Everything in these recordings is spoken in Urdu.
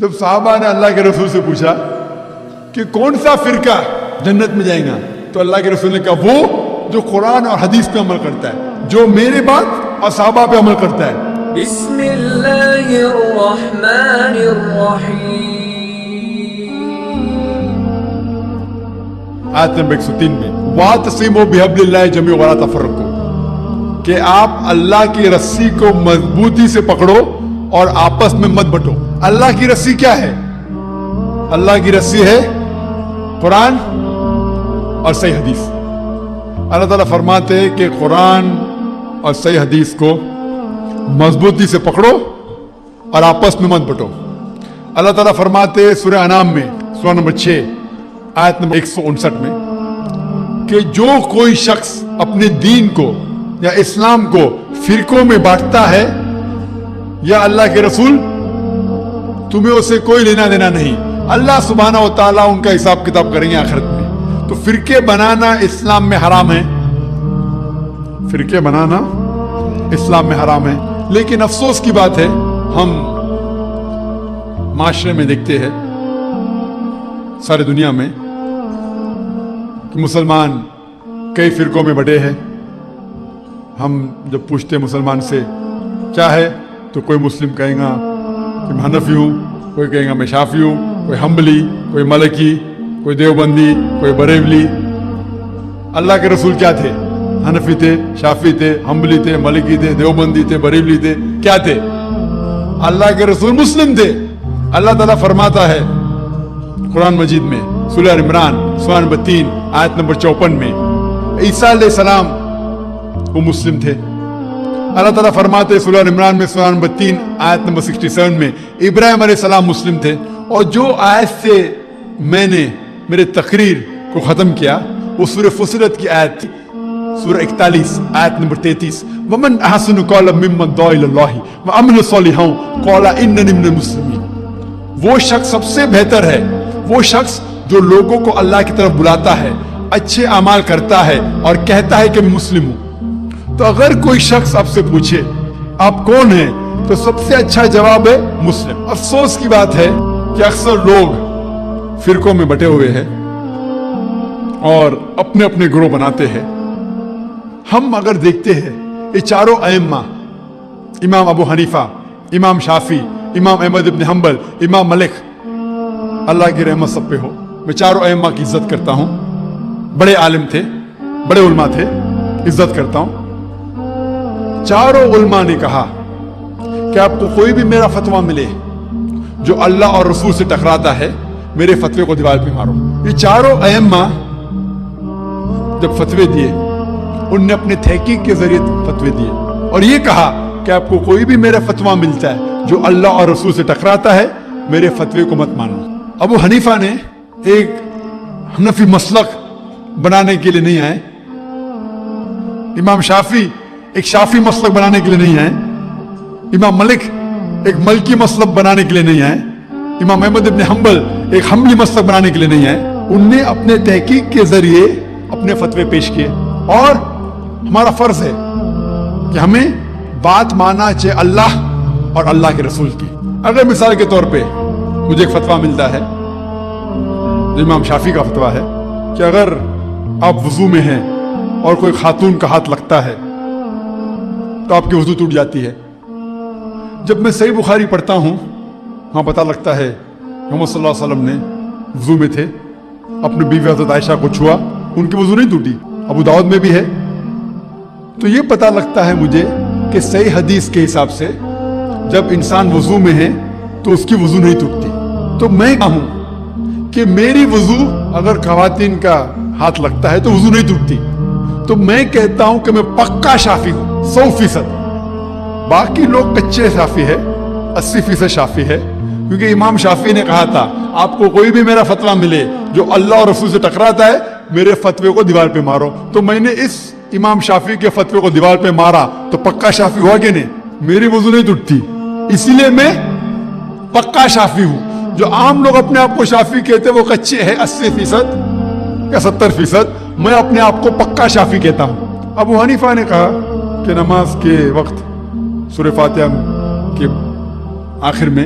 جب صحابہ نے اللہ کے رسول سے پوچھا کہ کون سا فرقہ جنت میں جائے گا، تو اللہ کے رسول نے کہا وہ جو قرآن اور حدیث پہ عمل کرتا ہے، جو میرے بات اور صحابہ پہ عمل کرتا ہے۔ بسم اللہ الرحمن الرحیم۔ آیت نمبر 103 میں وَاعْتَصِمُوا بِحَبْلِ اللَّهِ جَمِيعًا وَلَا تَفَرَّقُوا، کہ آپ اللہ کی رسی کو مضبوطی سے پکڑو اور آپس میں مت بٹو۔ اللہ کی رسی کیا ہے؟ اللہ کی رسی ہے قرآن اور صحیح حدیث۔ اللہ تعالیٰ فرماتے ہیں کہ قرآن اور صحیح حدیث کو مضبوطی سے پکڑو اور آپس میں مت بٹو۔ اللہ تعالیٰ فرماتے ہیں سورہ انعام میں سورہ نمبر 6 آیت نمبر 159 میں کہ جو کوئی شخص اپنے دین کو یا اسلام کو فرقوں میں بانٹتا ہے، یا اللہ کے رسول تمہیں اسے کوئی لینا دینا نہیں، اللہ سبحانہ و تعالیٰ ان کا حساب کتاب کریں گے آخرت میں۔ تو فرقے بنانا اسلام میں حرام ہے، فرقے بنانا اسلام میں حرام ہے۔ لیکن افسوس کی بات ہے، ہم معاشرے میں دیکھتے ہیں ساری دنیا میں کہ مسلمان کئی فرقوں میں بٹے ہیں۔ ہم جب پوچھتے ہیں مسلمان سے کیا ہے، تو کوئی مسلم کہے گا کہ میں حنفی ہوں، کوئی کہے گا میں شافعی ہوں، کوئی حنبلی، کوئی ملکی، کوئی دیوبندی، کوئی بریلوی۔ اللہ کے رسول کیا تھے؟ حنفی تھے، شافعی تھے، حنبلی تھے، ملکی تھے، دیوبندی تھے، بریلوی تھے، کیا تھے؟ اللہ کے رسول مسلم تھے۔ اللہ تعالیٰ فرماتا ہے قرآن مجید میں سورہ عمران سورہ نمبر 3 آیت نمبر 54 میں عیسیٰ علیہ السلام وہ مسلم تھے۔ اللہ تعالیٰ فرماتے ہیں سورہ عمران میں سورہ نمبر 3 آیت نمبر 67 میں ابراہیم علیہ السلام مسلم تھے۔ اور جو آیت سے میں نے میرے تقریر کو ختم کیا وہ سورہ فصلت کی آیت تھی، سورہ 41 آیت نمبر 33 وَمَنْ أَحْسَنُ قَوْلًا مِمَّنْ دَعَا إِلَى اللَّهِ وَعَمِلَ صَالِحًا قَالَ إِنَّنِي مِنَ الْمُسْلِمِينَ۔ وہ شخص سب سے بہتر ہے، وہ شخص جو لوگوں کو اللہ کی طرف بلاتا ہے، اچھے اعمال کرتا ہے اور کہتا ہے کہ میں مسلم ہوں۔ تو اگر کوئی شخص آپ سے پوچھے آپ کون ہیں، تو سب سے اچھا جواب ہے مسلم۔ افسوس کی بات ہے کہ اکثر لوگ فرقوں میں بٹے ہوئے ہیں اور اپنے اپنے گروہ بناتے ہیں۔ ہم اگر دیکھتے ہیں یہ چاروں ائمہ، امام ابو حنیفہ، امام شافعی، امام احمد ابن حنبل، امام مالک، اللہ کی رحمت سب پہ ہو، میں چاروں ائمہ کی عزت کرتا ہوں، بڑے عالم تھے، بڑے علماء تھے، عزت کرتا ہوں۔ چاروں علماء نے کہا کہ آپ کو کوئی بھی میرا فتویٰ ملے جو اللہ اور رسول سے ٹکراتا ہے، میرے فتوے کو دیوار پہ مارو۔ یہ چاروں ائمہ جب فتوے دیے، ان نے اپنے تحقیق کے ذریعے فتوے دیے اور یہ کہا کہ آپ کو کوئی بھی میرا فتویٰ ملتا ہے جو اللہ اور رسول سے ٹکراتا ہے، میرے فتوے کو مت مانو۔ ابو حنیفہ نے ایک حنفی مسلک بنانے کے لیے نہیں آئے، امام شافعی ایک شافعی مسلک بنانے کے لیے نہیں آئے، امام مالک ایک ملکی مسلک بنانے کے لیے نہیں آئے، امام احمد ابن حنبل ایک حنبلی مسلک بنانے کے لیے نہیں آئے۔ ان نے اپنے تحقیق کے ذریعے اپنے فتوے پیش کیے اور ہمارا فرض ہے کہ ہمیں بات ماننا چاہیے اللہ اور اللہ کے رسول کی۔ اگر مثال کے طور پہ مجھے ایک فتویٰ ملتا ہے جو امام شافعی کا فتویٰ ہے کہ اگر آپ وضو میں ہیں اور کوئی خاتون کا ہاتھ لگتا ہے تو آپ کی وضو ٹوٹ جاتی ہے۔ جب میں صحیح بخاری پڑھتا ہوں وہاں پتہ لگتا ہے محمد صلی اللہ علیہ وسلم نے وضو میں تھے، اپنی بیوی حضرت عائشہ کو چھوا، ان کی وضو نہیں ٹوٹی، ابو داؤد میں بھی ہے۔ تو یہ پتہ لگتا ہے مجھے کہ صحیح حدیث کے حساب سے جب انسان وضو میں ہے تو اس کی وضو نہیں ٹوٹتی۔ تو میں کہوں کہ میری وضو اگر خواتین کا ہاتھ لگتا ہے تو وضو نہیں ٹوٹتی، تو میں کہتا ہوں کہ میں پکا شافعی ہوں 100%۔ باقی لوگ کچے شافعی ہے، 80% شافعی ہے، کیونکہ امام شافعی نے کہا تھا آپ کو کوئی بھی میرا فتویٰ ملے جو اللہ اور رسول سے ٹکراتا ہے، میرے فتوے کو دیوار پہ مارو۔ تو میں نے اس امام شافعی کے فتوے کو دیوار پہ مارا تو پکا شافعی ہوا کہ نہیں؟ میری وضو نہیں ٹوٹتی، اسی لیے میں پکا شافعی ہوں۔ جو عام لوگ اپنے آپ کو شافعی کہتے ہیں وہ کچے ہیں 80% یا 70%، میں اپنے آپ کو پکا شافعی کہتا ہوں۔ ابو حنیفہ نے کہا کہ نماز کے وقت سورہ فاتحہ کے آخر میں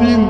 3